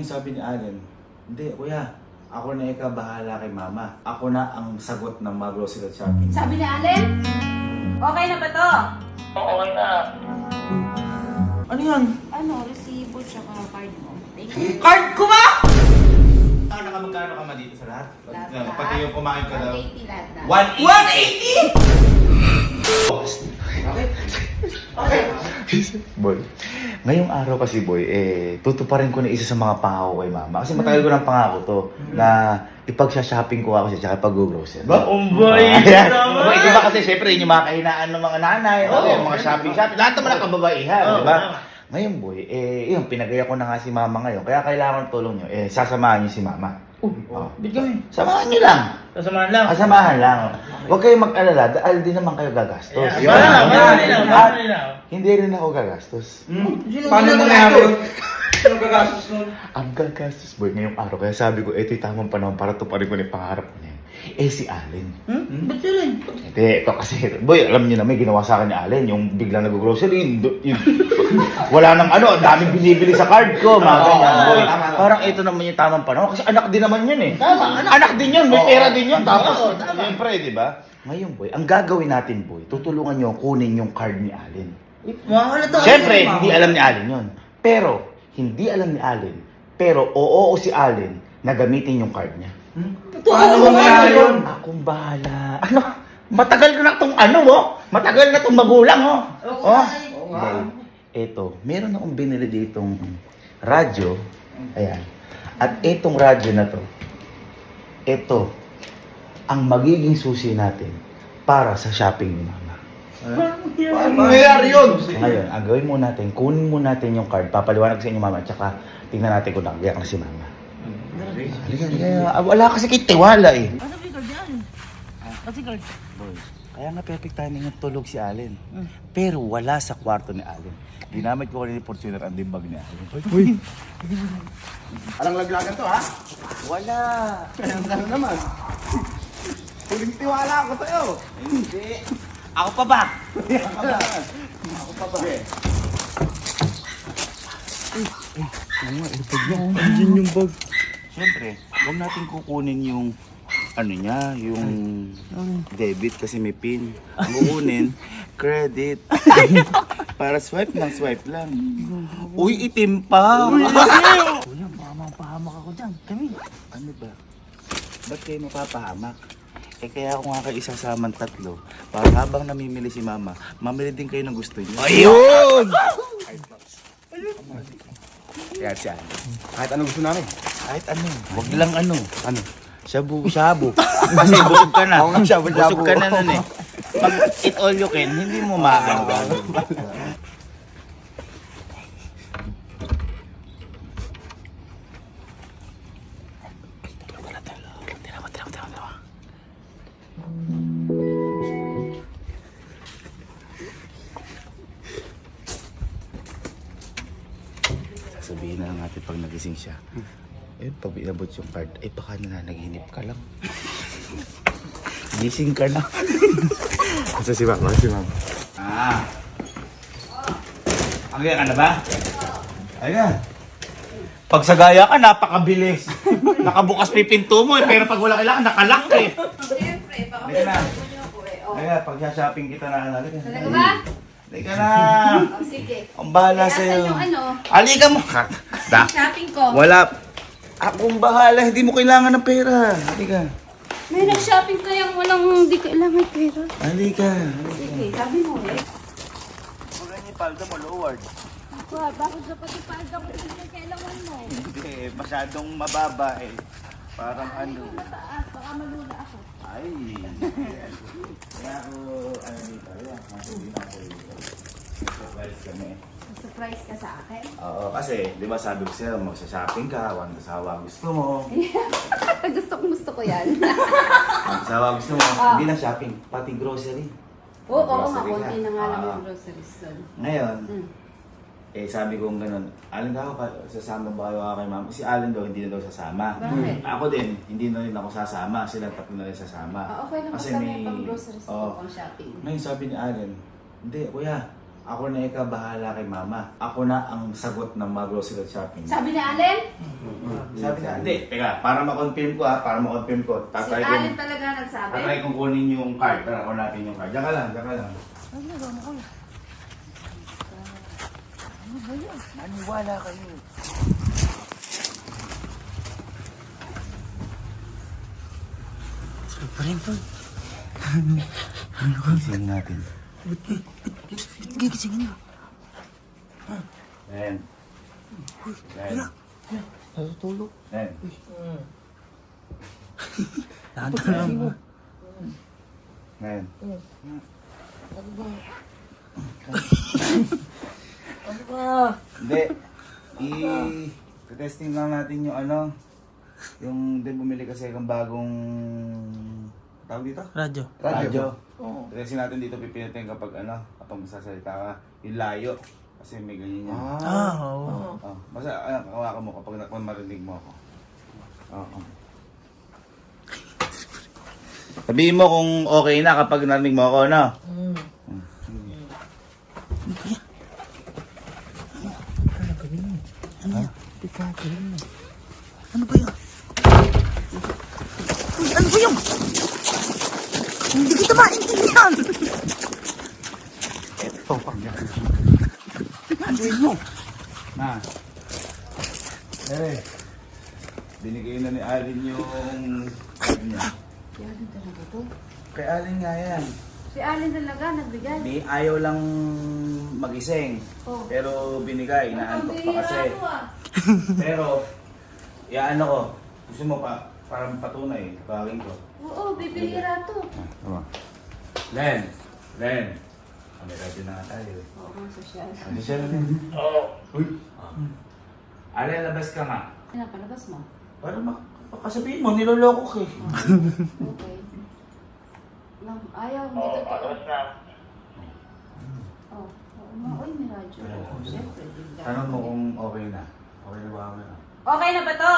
Ngayon sabi ni Allen, hindi kuya, ako na ikabahala kay mama. Ako na ang sagot ng mga grocery at shopping. Sabi ni Allen, okay na ba to? Okay na. Ano yan? Ano, resibo tsaka card mo. Thank you. Card ko ba? Nakamagkano ka ma dito sa lahat? Lahat. Pati yung kumain ka daw. 180 lahat na. 180? Boy, ngayong araw kasi boy, tutuparin ko na isa sa mga pangako kay mama. Kasi matagal ko ng pangako to, na ipag-shopping ko ako siya, tsaka ipag-grocery. Ba, umboy! Ayan. Boy, di ba kasi syempre yun yung mga kahinaan ng mga nanay, yung mga shopping. Lahat naman ang kababaihan, di ba? Ngayon boy, yun, pinagaya ko na nga si mama ngayon, kaya kailangan ng tulong nyo, sasamahan nyo si mama. Bit kami. Samahan nyo lang. Sasamahan lang. Samahan lang. Huwag kayong mag-alala, dahil di naman kayo gagastos. Hindi rin ako gagastos. Paano nangyari? Sino gagastos nun? Ang gagastos boy ngayong araw, kaya sabi ko, ito yung tamang panahon para tuparin ko na yung pangarap ko niya. Si Allen. Ba't yun? Hindi, ito kasi, boy, alam niyo na may ginawa sa akin ni Allen, yung biglang nag-grocery, wala nang ano, ang daming binibili sa card ko, mga ganyan, boy. Parang ito naman yung tamang panahon, kasi anak din naman yun eh. Tama, Anak din yun, may pera din yun, tapos, siyempre, di ba? Ngayon, boy, ang gagawin natin, boy, tutulungan nyo kunin yung card ni Allen. Mahal to. Siyempre, hindi alam ni Allen yun. Pero, hindi alam ni Allen, pero oo si Allen na gamitin yung card niya. Paano mangyayari yun? Akong bahala. Ano? Matagal na itong ano, oh. Matagal na itong magulang, oh. Oh. Boy, eto, meron akong binili ditong radyo. Ayan. At itong radyo na to, ito, ang magiging susi natin para sa shopping ni mama. Paano mangyayari yun? Ngayon, ang gawin mo natin, kunin mo natin yung card, papaliwanag sa inyo mama, at saka tingnan natin kung nagbiyak na si mama. Wala kasi kay tiwala eh. Ano bigard yan? Kasi guard. Boy, kaya nga perfect timing yung tulog si Allen. Pero wala sa kwarto ni Allen. Ginamit ko kanina ni Fortuner ang dimbag ni Allen. Uy! Alang laglagan to, ha? Wala! Ano naman? Huling tiwala ako sa'yo. Hindi! Ako pa ba? Ako pa ba? Andiyan yung bag. Siyempre, huwag natin kukunin yung ano niya, yung debit kasi may pin. Ang kukunin, credit. Para swipe lang. Uy, itim pa! Kuya, baka mapahamak ako dyan. Kami. Ano ba? Ba't kayo mapapahamak? Kaya ako nga kayo isasamang tatlo. Para habang namimili si mama, mamili din kayo ng gusto niyo. Ayun! Kaya siya. Kahit anong gusto namin. Kahit ano, wag lang ano. Ano? Shabu-shabu. Kasi busog ka na. Oo nga, shabu-shabu. Busog ka na nun eh. Pag eat all you can, hindi mo maano. Sabihin na lang natin pag nagising siya. Pag inabot yung card, baka nananaginip ka lang. Gising ka na. Asa si mama? Ang gaya ka na ba? Ayan. Pag sa gaya ka, napakabilis. Nakabukas pa yung pinto mo pero pag wala kailangan, nakalak eh. Siyempre, baka Halika na. mo niyo ako eh. Oh. Ayan, pag shopping kita na. Talaga ba? Halika na. Oh, sige. Ang bahala Asan sa'yo. yung ano? Halika mo. Da. Shopping ko. Wala. Akong bahala, hindi mo kailangan ng pera. Halika. May nag-shopping kayang walang hindi kailangan pera. Halika. Sige, sabi mo eh. Wala niya palda mo, Lord. Bakit dapat ipalda ko yung kailangan mo? Hindi, masyadong mababa eh. Parang ano. Mataas, baka malula ako. Ay. Kaya ako, ano dito, ayan. Sasabihin ako dito. Surprise kami. Surprise ka sa akin? Oo, kasi, di ba sabi ko sa'yo, magsa-shopping ka, walang kasawa gusto mo. gusto ko yan. Ang kasawa gusto mo, hindi na shopping, pati grocery. Oo, nga, Grocery konti ka. na nga lang Oo. yung groceries doon. Ngayon, Hmm. sabi ko ganun, Allen daw, sasama ba kayo kay mama? Si Allen daw, hindi na daw sasama. Bakit? Ako din, hindi na rin ako sasama. Sila tatlo na rin sasama. Okay lang Kasi basta may- may pang-groceries Oo. ko pang shopping. Ngayon sabi ni Allen, hindi kuya, ako na ikabahala kay mama. Ako na ang sagot ng mga grocery at shopping. Sabi ni Allen, Sabi niya, hindi, teka, para ma-confirm ko para ma-confirm ko. Si Alin talaga nagsabi? Tatry kong kunin yung card. Tara, kunin natin yung card. Diyan ka lang, diyan ka lang. Maniwala kayo. Gising natin. Gigisingin mo. Len. Len. Natutulog. Len. Nakatulog mo. Len. Ano ba? Hindi. I-testing lang natin yung ano. Yung din bumili kasi ng bagong tawag dito? Radyo. Radyo. Oo. Testing natin dito pipilitin kapag ano, kapag masasalita ka, yung layo. Kasi may ganyan yan. Oo. Oh, basta hawakan mo kapag marinig mo ako. Oo. Sabihin mo kung okay na kapag narinig mo ako, no? Ano ba yun? Uy, ano ba yun? Hindi kita maintindihan! Ito, pag yan. Anduin mo! Na. Binigay na ni Alin yung card niya. Si Alin talaga to? Kay Alin nga yan. Si Alin talaga nagbigay? Ni ayaw lang magising. Oh. Pero binigay, naantok pa kasi. Ang bihira mo, ah. Pero, ano ko, gusto mo pa, parang patunay, bagay ko. Oo, bibihira to. Len! May radyo na nga tayo eh. Oo, ang sosyal. Ano siya Len? Oo. Uy! Alin, labas ka nga. Ano, palabas mo? Para makasabihin mo, niloloko ka eh. Okay. Ayaw, hindi totoo. Oh, oo nga. Uy, may radyo. Siyempre, bigla. Tanong mo kung okay na. Okay na ba kami na? Okay na ba to?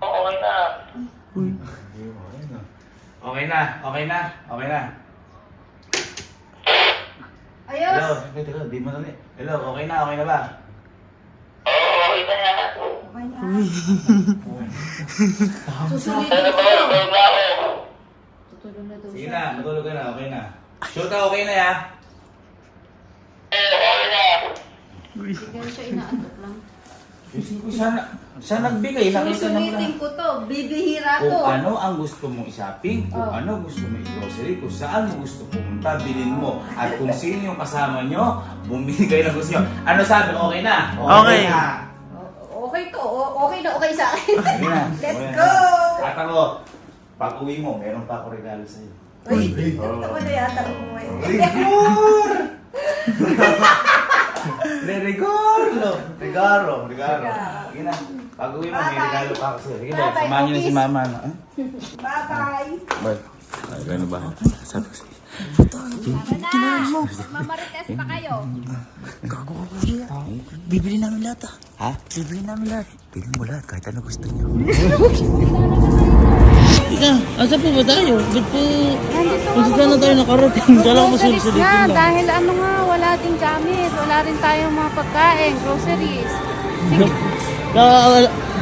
Okay na. Okay na. Ayos! Hello, teka, di mo na ni. Hello, okay na ba? Okay na. Susulitin ko to. Tutulong na daw Sige siya. na, matulog ka na, okay na. Sure ka, okay na ya? Hindi kaya siya inaantok lang. Siya nagbigay, nakita naman Susulitin ko to. Bibihira to. kung ano ang gusto mong i-shopping, kung Oh. ano gusto mong i-grocery, kung saan mo gusto pumunta, bilhin mo. At kung sino yung kasama nyo, bumili kayo ng gusto nyo. Ano sabi? Okay na? Okay. na. Okay to. Okay na okay sa akin. Sige na. Let's Okay na. go! At ako, pag uwi mo, meron pa ako regalo sa'yo. Uy, gusto ko na yata umuwi. Rigor! Regalo. Sige na. Pag uwi mo, may regalo pa ako sa'yo. Sige ba, Bye-bye, samahan niyo na si cookies. mama. No? Bye-bye. Bye. Ay, gano'n ba? Sabi ko sa'yo. Tara na. Mamarites pa kayo. Gago ka kuya. Bibili namin lahat Ha? Bibili namin lahat. Bilhin mo lahat, kahit ano gusto niyo. Ika, asa po ba tayo? Ba't po... Nandito Kung saan na tayo nakarating? Kala ko masulit-sulitin na, lang. dahil ano nga, wala ding gamit. Wala rin tayong mga pagkain, groceries. Sige.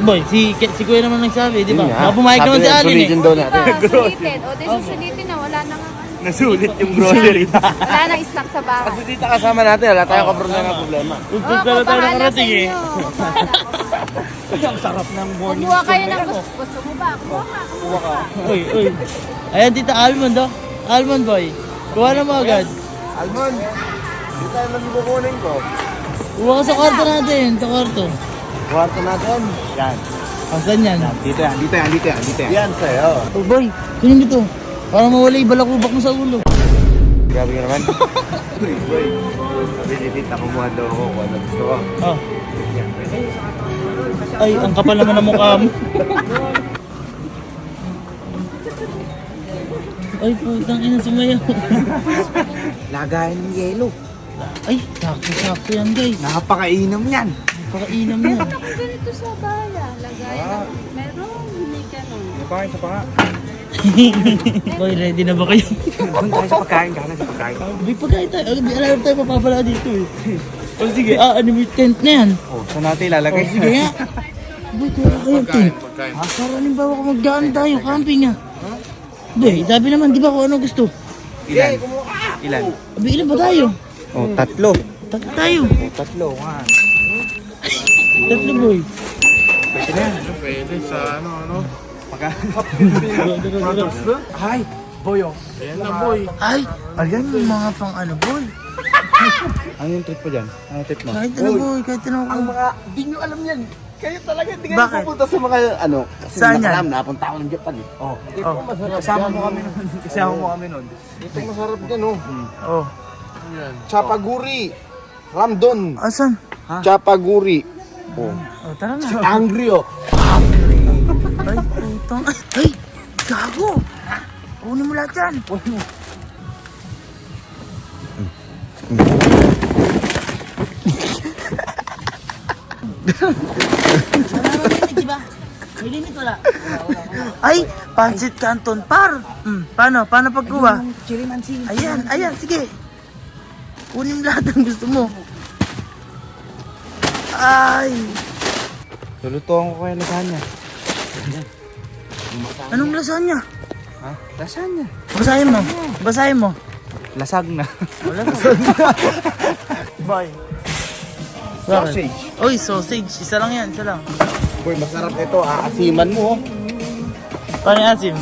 Boy, si Kuya naman nagsabi, di ba? Baka pumayag naman si Alin eh. Diba, sulitin. O, di susulitin na, wala na nga. Nasulit yung grocery. Wala nang stock sa bahay. Dito kasama natin, wala tayong problema. Kung Oo, saan na tayo bahala sa nakarating eh. inyo. Bahala. Ang sarap ng morning. Kumuha kayo ng gusto mo ba? Kumuha ka. Uy. Ayan, Tita Almond, oh. Almond boy. Kuha na mo agad. Almond, di tayo lang kukunin ko. Kuha ka sa kwarto natin, sa kwarto. Kwarto natin. Yan. Saan yan? Dito yan. Yan sa'yo. Oh boy, kunin dito. Para mawala yung balakubak mo sa ulo. Grabe ka naman. Boy, sabi ni Tita, kumuha daw ako kung ano gusto ko. Oh. Ay, ang kapal naman ng mukha mo. Ay, putang ina sumayaw. Lagayan ng yelo. Ay, sakto yan guys. Napakainom yan. Napakainam yan. Ako ganito sa bayan. Lagayan. Meron, hindi ganun. Ano pa kayo sa paka? Boy, ready na ba kayo? Doon tayo sa pagkain, gana sa pagkain. May pagkain tayo. Alam tayo papapala dito eh. O sige, animate tent na yan. Oh, saan natin ilalagay? O sige nga. Boy, kaya kayo, Tin. Para halimbawa kung magdaan tayo, camping nga. Boy, sabi naman, di ba kung ano gusto? Ilan? Ilan? Abi, ilan ba tayo? Oh, tatlo. Tatlo tayo. Oh, tatlo. Tatlo, boy. Pwede na yan. Pwede sa ano. Hi, Boyo. Ayan na boy. Ay, ayan yung mga pang ano, boy. Ano yung trip mo dyan? Ano trip mo? Kahit ano, boy, kahit ano. Ang mga, di nyo alam yan. Kayo talaga, di kayo Bakit? pupunta sa mga, ano, kasi Saan yan? nakaram, napunta ako ng Japan eh. Oh. Kasama mo kami nun. Kasama mo kami nun. Ito masarap dyan oh. Oh, Chapaguri. Ramdon. asan? Chapaguri. Oh, tara na. Angry oh. Ay, putang. Ay, gago. Kunin mo lahat yan. Ay, pancit canton par. Paano pagkuha? Ayan, sige. Kunin mo lahat ang gusto mo. Ay, Lulutuan ko kayo lasagna. anong lasagna? Ha? Lasagna. Basahin mo. Lasagna. Wala na. Bye. Sausage. Oy, sausage. Isa lang yan, isa lang. Boy, masarap ito. Aasiman mo oh. Paano yung asim?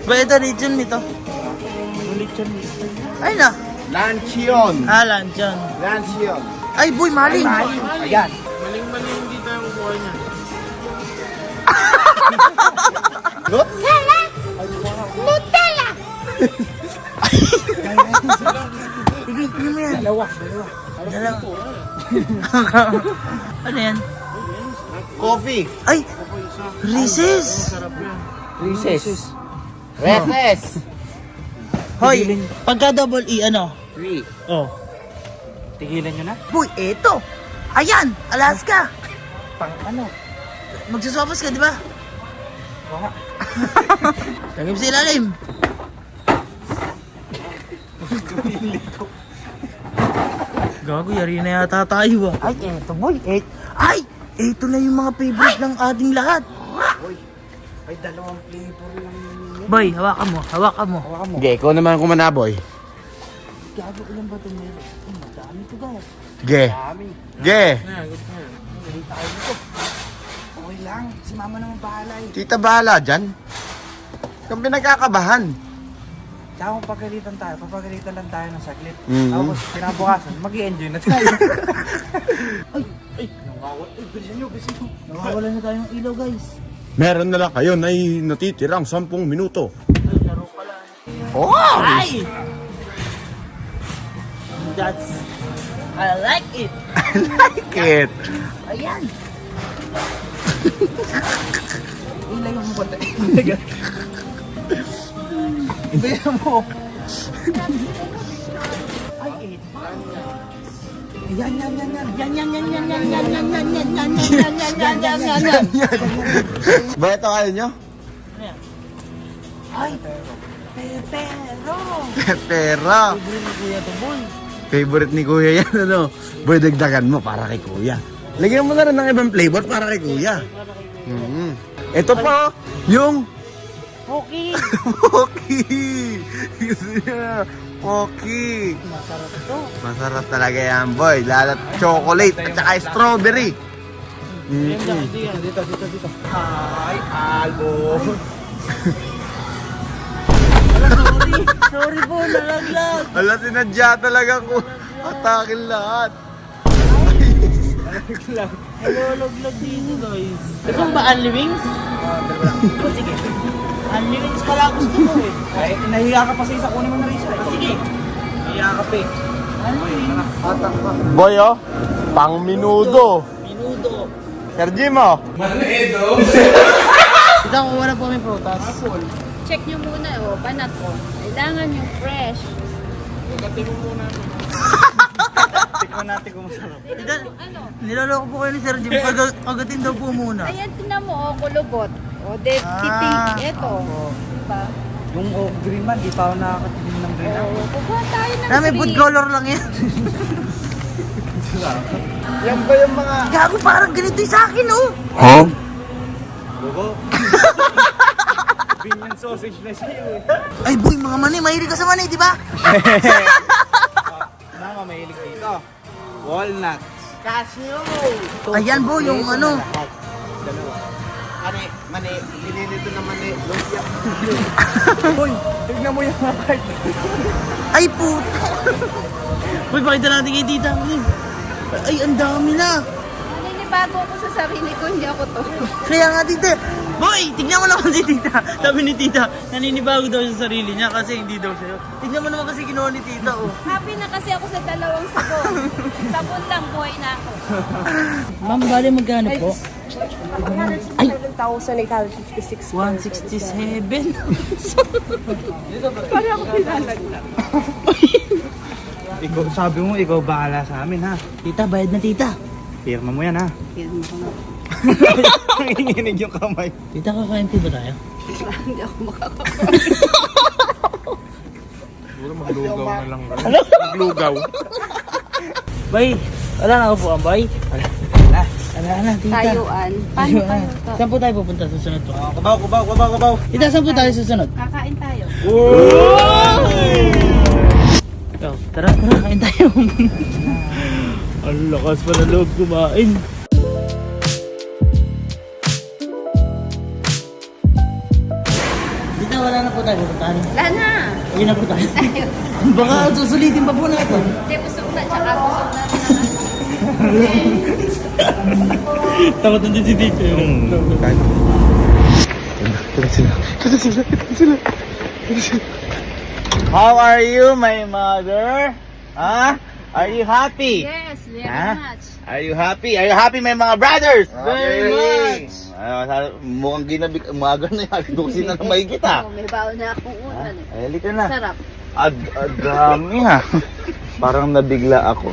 Ba, ito, lechon nito. Ay na. Lanchion. Lanchon. Lanchion. Ay, boy, maling. Ayan. Maling-maling hindi tayo kukuha niya. Tigil mo yan. Dalawa. Ano yan? Coffee. Ay, Reese's. Recess. Recess. Hoy, pagka double E, ano? 3. Oh. Tigilan nyo na? Boy, eto. Ayan, Alaska. Pang ano? Magsusopos ka, di ba? Tagay mo sa ilalim. Gago, yari na yata tayo ah. Ay, eto boy. Ay, eto na yung mga favorite ng ating lahat. Ay, dalawang flavor lang. Boy, hawakan mo, hawakan mo. Okay, ikaw naman kumanaboy. Gago, ilan ba ito meron? Madami ito guys. Ge. Ge. Okay lang, si mama naman bahala eh. Tita bahala dyan. Kung pinagkakabahan. Tsaka kung papagalitan lang tayo ng saglit. Mhm. Tapos kinabukasan, mag-i-enjoy na tayo. Nawawala na tayong ilaw guys. Meron na lang kayo na natitirang 10 minuto. Oh! Ay! That's... I like it. Like it. Ayan. Ilagay mo ba tayo? Ilagay mo. Ay, it. Yan. Ba ito kayo nyo? Ay, pepero. Pera. Libre ni Kuya to boy. Favorite ni Kuya yan, ano? Boy, dagdagan mo para kay Kuya. Lagyan mo na rin ng ibang flavor para kay Kuya. Ito po, yung Okay. Pocky. Gusto niya, Pocky. Masarap ito. Masarap talaga yan, boy. Lalat chocolate at saka strawberry. Dito. Hi, Albo. Sorry po, nalaglag. Wala, sinadya talaga ko. Atakin lahat. Naluloglag dito guys. Gusto mo ba Unli Wings? O sige. Unli Wings pala gusto mo eh. Ay, nahiya ka pa sa isa, kunin mo na rin siya. Sige. Nahiya ka pa eh. Unli Wings. Boy, oh. Pang minudo. Minudo. Sir Jim, oh. Ito, kuha na po kami prutas. Check nyo muna, banat ko. Kailangan yung fresh. Tikman natin kung masarap. Ito, Ano? niloloko po kayo ni Sir Jim. Agatin daw po muna. Ayan, tinan mo, kulubot. De, kiting, eto. Diba? Yung green man, di pa ako nakakatingin ng green. Oo, kukuha tayo ng Na may food color lang yan. Yan ba yung mga... Gago, parang ganito yung sa akin, oh. Huh? Opinion sausage na siya eh. Ay, boy, mga mani, mahilig ka sa mani, di ba? Mama, mahilig dito. Walnuts. Cashew. Ayan, boy, yung ano. Mani, ininito na mani. Lumpia. Uy, tignan mo yung card. Ay, puta. Boy, pakita natin kay tita. Ay, ang dami na. Naninibago ko sa sarili ko, hindi ako to. Kaya nga, tita. Boy, tignan mo naman si tita. Sabi ni tita, naninibago daw sa sarili niya kasi hindi daw sa'yo. Tignan mo naman kasi ginawa ni tita, oh. Happy na kasi ako sa 2 sabon. Sabon lang, buhay na ako. Ma'am, bali magkano po? 1,856. 167. Para ako pinalaglag. Ikaw, sabi mo, ikaw bahala sa amin, ha? Tita, bayad na tita. Pirma mo yan, ha? Yan mo na. Nanginginig yung kamay. Tita, kakain po ba tayo? Hindi ako makakakain. Siguro maglugaw na lang. Maglugaw. Bay, wala na ako po ang bay. Wala na, tita. Tayuan. Paano tayo to? Saan po tayo pupunta sa sunod po? Kubaw. Tita, saan po tayo sa sunod? Kakain tayo. Yo, tara, kain tayo. Ang lakas pa na loob kumain. Tita, wala na po tayo pupuntahan. Wala na. Uwi na po tayo. Baka susulitin pa po na ito. Hindi, busog na. Tsaka busog na rin naman. Takot na din si Tito. How are you, my mother? Huh? Are you happy? Yes, very Ha? much. Are you happy? Are you happy, my mga brothers? Very much. Mukhang ginabik, umaga na yan. Dusin na naman kita. Oh, may baon na akong unan. Ay, halika na. Sarap. Dami ha. Parang nabigla ako.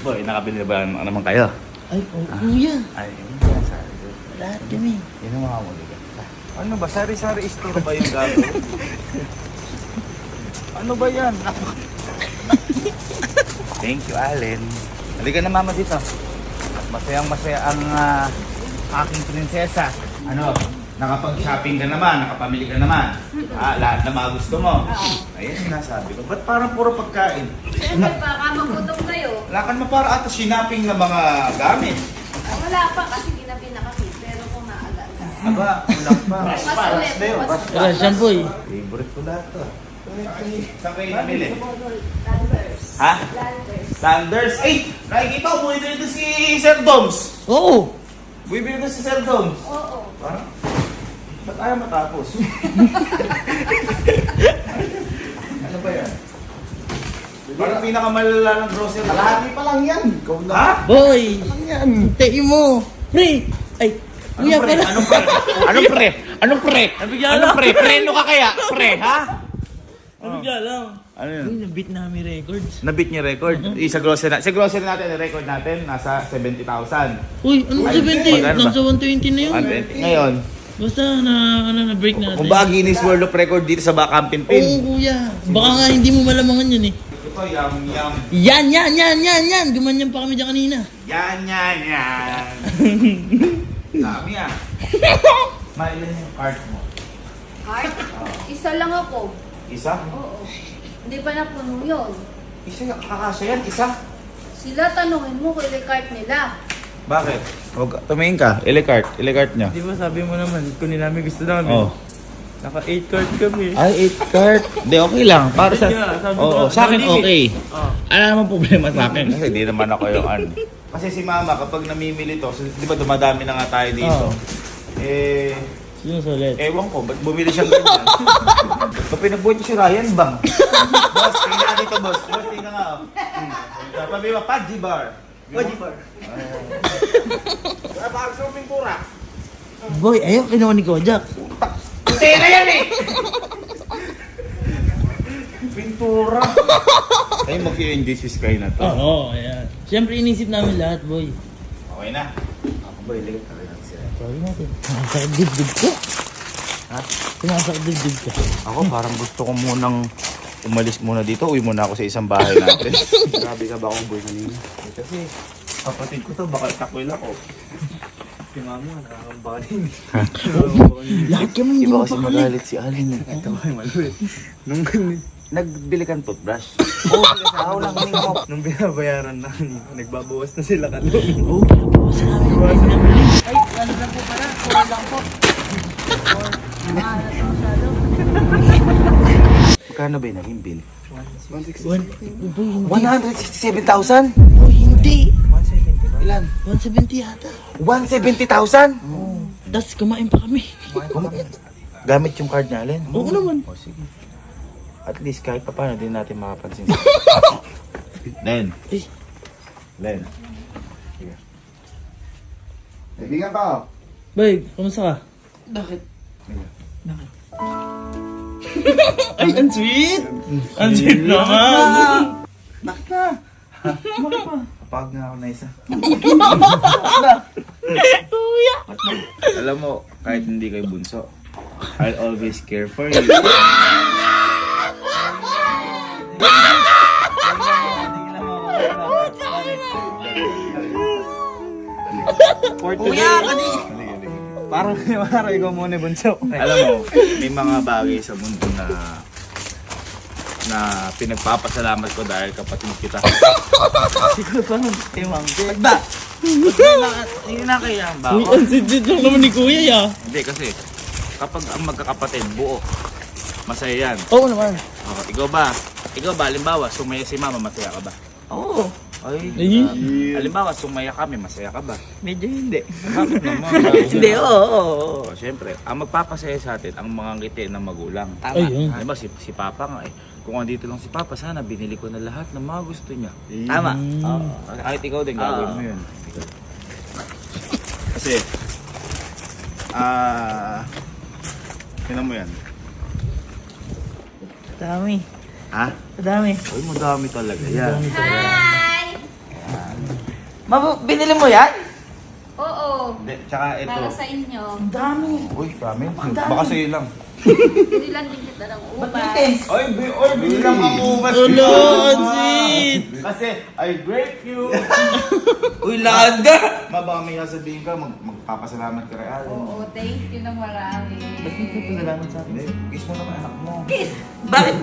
Boy, nakabili ba naman kayo? Ay, kuya. Ay, yun sabi ko. Lahat kami. Yun ang mga muli. Ano ba? Sari-sari store ba yung gago? Ano ba yan? Thank you, Allen. Halika na, mama, dito. Masayang-masaya ang aking prinsesa. Ano, nakapag-shopping ka naman, nakapamili ka naman. Lahat na mga gusto mo. Ayun yung nasabi ko. Ba't parang puro pagkain? Siyempre, baka magutom kayo. Lakan mo para ata sinaping na mga gamit. Wala pa kasi ginabi na kami. Pero kung maaga-aga. Aba, kulang pa. Mas ulit. Mas Tara, siyan boy. Favorite ko lahat to. Saan kayo namili? Landers. Ha? Landers. Ay! Nakikita ko, bumibili dito si Sir Doms. Oo. Bumibili dito si Sir Doms. Oo. Parang, ba't ayaw matapos? Ano ba yan? Parang pinakamalala ng grocery. Kalahati pa lang yan. Ikaw na. Ha? Boy. Tayo mo. Pre. Ay. Kuya pala. Anong pre? Anong pre? Anong pre? Nabigyan Anong lang. pre? Preno ka kaya? Pre, ha? Nabigla lang. Ano yun? Uy, nabit namin records. Nabit niya record. Sa grocery, sa grocery natin, record natin, nasa 70,000. Uy, ano Ay, 70? magkano ba? Nasa 120 na yun. 120. Ngayon, Basta na break natin. kung ba Guinness World of Record dito sa Bakampin Oo, Pin. kuya. Baka nga hindi mo malamangan yun eh. Ito, yum. Yan. Gumanyan pa kami dyan kanina. Yan. Dami ah. Mailan yung card mo? Heart? Isa lang ako. Isa? Oo. Hindi pa napuno yun. Isa, kakasya yan, isa. Sila tanungin mo kung i-cart nila. Bakit? Huwag, tumingin ka, ilikart nyo. Di ba sabi mo naman, kunin namin gusto namin. Oh. Naka 8 card kami. Ay, 8 card. Hindi, okay lang. Para sa... Ayun nga, sabi ko, Oo, sa akin no limit. okay. Oh. Ano naman problema sa akin? Kasi di naman ako yung ano. Kasi si mama, kapag namimili to, di ba dumadami na nga tayo dito. Oo. Sino sulit? Ewan ko, ba't bumili siyang ganyan? Kung pinagbuhat niya si Ryan Bang. Boss, tingnan nga dito, boss. Boss, tingnan nga. Sabi mo, Paji Bar. Paji Bar. Wala ba ang pintura? Boy, ayaw, kinuha ni Kojak. Tena yan eh! Pintura. Ay, mag-i-enjoy si Sky na to. Oo, ayan. Siyempre inisip namin lahat, boy. Okay na. Ako ba, iligit ka rin sila. Sorry natin. Sumasakit dibdib ko. Ha? Sumasakit dibdib ko. Ako parang gusto ko munang umalis muna dito. Uwi muna ako sa isang bahay natin. Grabe ka ba akong boy kanina? Kasi kapatid ko to, baka takwil ako. Si mama, nakakamba din. Lahat kami Di hindi ba mo kasi pa magalit si Alin eh. Ito ay maluwit. Nung, Nagbili kang toothbrush. ako lang kanina mo. Nung binabayaran na, nagbabawas na sila kanina. Oo, pinabawas na namin. Ay, ano lang po pala? Kuha lang po. Maalat ang masyado. Magkano ba yung naging bill? 167,000? Oh, hindi. 170 ba? Ilan? 170 yata. 170,000? Tapos kumain pa kami. Gamit yung card niya, Alin? Oo naman. O, sige. At least kahit pa paano din natin makapansin. Len. Eh. Len. Sige. Kaibigan ka. Babe, kamusta ka? Bakit? Ay, ang sweet! Ang sweet naman! Bakit na? Bakit pa? Kapag nga ako na isa. Kuya! Alam mo, kahit hindi kayo bunso, I'll always care for you. For today. Parang ikaw muna bunso. Alam mo, may mga bagay sa mundo na pinagpapasalamat ko dahil kapatid kita. Siguro parang timang. Ba? Hindi na kaya ba Uy, ako? ang sweet lang naman ni Kuya ya. Hindi kasi, kapag ang magkakapatid buo, masaya yan. Oo naman. Oh, ikaw ba, halimbawa, sumaya si mama, masaya ka ba? Oo. Ay, Ay. halimbawa, sumaya kami, masaya ka ba? Medyo hindi. Bakit naman? Hindi, oo. Oh, syempre, ang magpapasaya sa atin, ang mga ngiti ng magulang. Ayun. Diba, si Papa nga eh. Kung andito lang si Papa, sana binili ko na lahat ng mga gusto niya. Tama. Oo. Kahit ikaw din, gagawin mo yun. Kasi, tinan mo yan. Dami. Ha? Dami. Uy, madami talaga yan. Hi! Binili mo yan? Oo. Hindi, tsaka ito. Para sa inyo. Uy, dami. Baka sa'yo lang. Binilan din kita ng ubas. Oy, bilang ang ubas. Ulo, ang sweet. Kasi, I break you. Uy, laga. Baka may sasabihin ka, magpapasalamat ka rin. Oo, thank you na marami. Salamat sa akin. Hindi, kiss mo naman anak mo. Bakit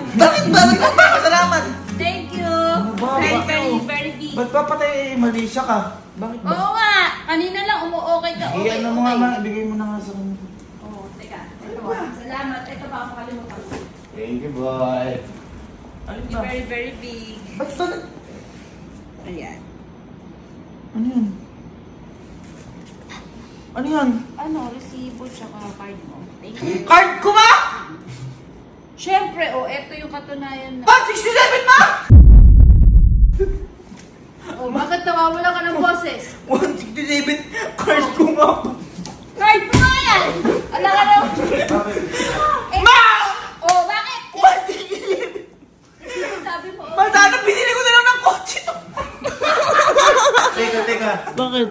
magpapasalamat? Thank you! ba? Very, very, very big. Ba't pa patay Malaysia ka? Bakit ba? Oo nga! Kanina lang umuokay ka. Okay, Iyan mo nga, ibigay mo na nga sa kanya. Oo, teka. Ito ba? Salamat. Ito ba ako kalimutan ko? Thank you, boy. Very, very big. Ba't ito? Ayan. Ano yan? Ano yan? Ano, resibo tsaka card mo. Thank you. Card ko ba? Siyempre, ito yung katunayan na. 167 ma? Bakit nawawala ka ng boses? 167 card ko nga. Card mo nga yan! Ala ka na. Ma! Bakit? 167. Sabi mo, Sana binili ko na lang ng kotse to. Teka. Bakit?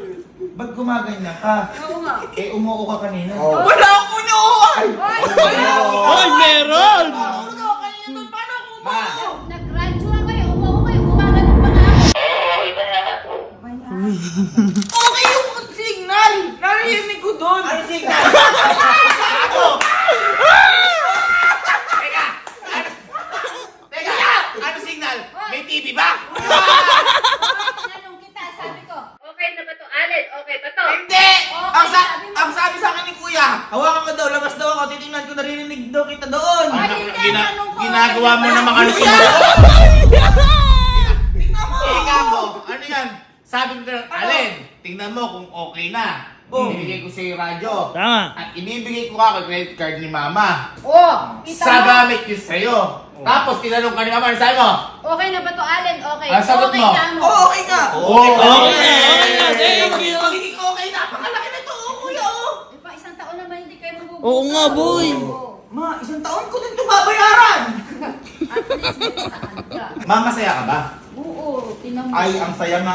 Ba't gumaganyan ka? Oo nga. Umuo ka kanina. Wala akong unuuan. Ay, meron! Nag-radyo nga kayo. Umuo kayo. Gumagano pa nga ako. Okay yung signal! Narinig ko doon! Ano signal? Ano signal? May TV ba? Tinanong kita. Sabi ko, okay na ba to, Allen? Okay ba to? Hindi! Okay, sabi mo. Ang sabi sa akin ni Kuya, hawakan ko daw, labas daw ako, titingnan ko, narinig daw kita doon. Ginagawa mo na mga ano Ika mo, ano yan? Sabi ko na, Allen, tingnan mo kung okay na. Ibibigay ko sa'yo yung radyo. Tama. At ibibigay ko ka credit card ni Mama. Kita Sa mo. gamit yun sa'yo. Tapos tinanong ka ni Mama, ano sabi mo? Okay na ba to, Allen? Okay. Ang sagot Okay mo? ka mo. Oo, okay ka. Okay Magiging okay, napakalaki na to, Kuya, oh. Di ba, isang taon naman hindi kayo mabubuo. Oo nga, boy. Oo. Ma, 1 taon ko din ito babayaran. At least may saan ka. Mama, saya ka ba? Oo, tinan mo. Ay, ang saya nga.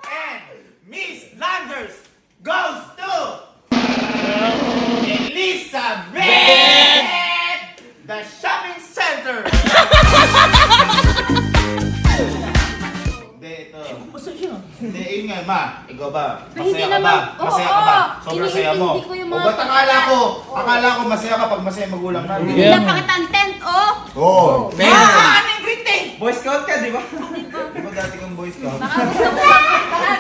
And Miss Landers goes to Elizabeth! The Hindi, yun nga, ma. Ikaw ba? Pero hindi Masaya ka ba? naman- oo, Masaya ka ba? oo. Sobrang saya mo. Iniintindi ko yung O mga ba't akala ko masaya ka pag masaya magulang natin? Hindi na pakita ang tent, oh. Oo. Boy Scout ka, di ba? Di ba dati kang boy scout? Baka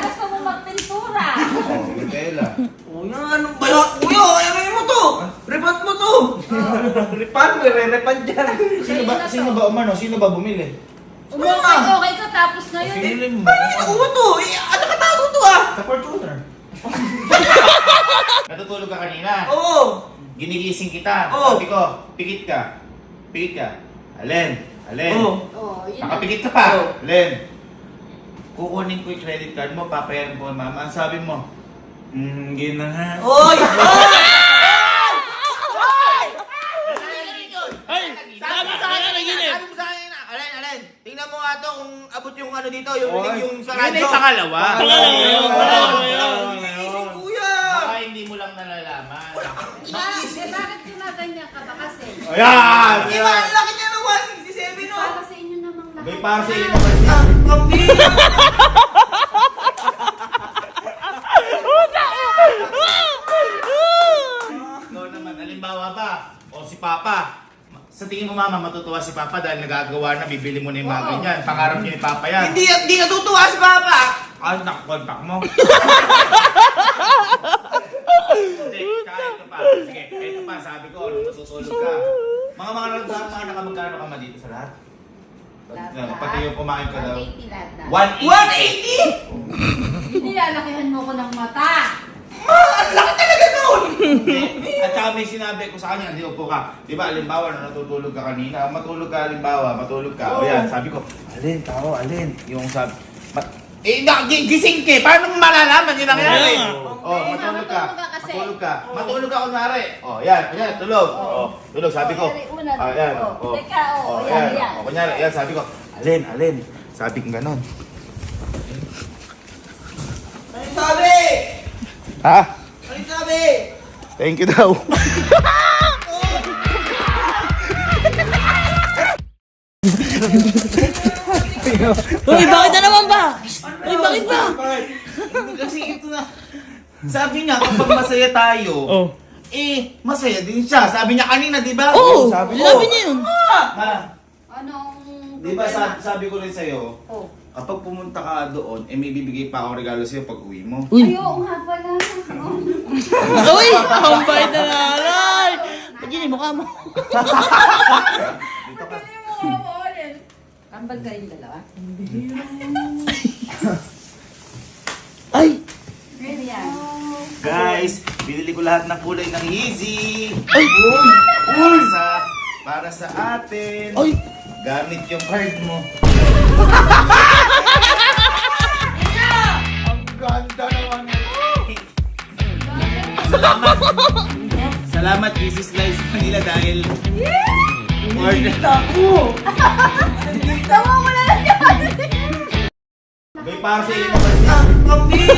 gusto mo magpintura. Oo, Miguela. Kuya, ano ba yun? Kuya, ayaw mo to! Repat mo to! Ripan, re-repan dyan. Sino ba umano? Sino ba bumili? Okay ka tapos ngayon. Sinilin mo. Uwa to! Eh, ano ka tawag to ah? Sa Fortuner. Natutulog ka kanina. Oo! Ginigising kita. Oo. Sabi ko, pikit ka. Pikit ka. Alin? Alin? Oo! Oh, yun. Nakapikit ka pa. Oo. Alin? Kukunin ko yung credit card mo, papayaran ko kay mama. Ang sabi mo, hindi na nga. Oy! Sabi sa akin, Alin? Tingnan mo nga to kung abot yung ano dito, yung rinig yung sa radyo. Yun ay pangalawa. Kuya! Baka hindi mo lang nalalaman. Bakit gumaganyan ka ba kasi? Ayan! Di ba, ang laki niya ng 167 no? Para sa inyo namang lahat. May para sa iyo naman siya. Pambili! Ikaw naman, halimbawa ba? O si Papa. Sa tingin mo mama, matutuwa si Papa dahil nagagawa na, bibili mo na yung mga ganyan. Pangarap niya ni Papa yan. Hindi natutuwa si Papa! Ah, nakontak mo. Hindi, kaya ito pa. Sige, ito pa, sabi ko, nung matutulog ka. Mga nakamagkano ka ma dito sa lahat? Pati yung kumain ka daw. 180 lahat na. 180? 180? Hindi lalakihan mo ko ng mata. Ang laki talaga nun! At saka may sinabi ko sa kanya, hindi upo ka. Di ba, alimbawa, na natutulog ka kanina, matulog ka, matulog ka. O yan, sabi ko, alin, tao, alin. Yung sabi, gising ka, paano mo malalaman yun ang nangyari? Oh, matulog ka. matulog ka kasi. Matulog ka. Matulog ka kunwari. Oh, yan, tulog. Oh, tulog, sabi ko. Una, Yan, oh. Teka, oh, yan. yan. Oh, kunyari, yan, sabi ko, alin. Sabi ko ganon. Ano sabi? Ha? Ano sabi? Thank you daw. Uy, bakit na naman ba? Uy, bakit ba? Kasi ito na. Sabi niya, kapag masaya tayo, masaya din siya. Sabi niya kanina, di ba? Oo, sabi sabi niya yun. Ma, Anong... di ba sabi ko rin sa'yo, Oh. kapag pumunta ka doon, may bibigay pa akong regalo sa'yo pag uwi mo. Ay, oo nga pala. Uy, ang bait na nanay! Pagyan yung mukha mo. Kambal kayong dalawa? Ay! Ready yan. Guys, binili ko lahat ng kulay ng Yeezy. Ay! Para sa atin. Ay! Gamit yung card mo. Ang ganda naman. Salamat Yeezy Slice Manila dahil order. Tawa mo na lang yan! May para sa iyo naman siya. Pambili!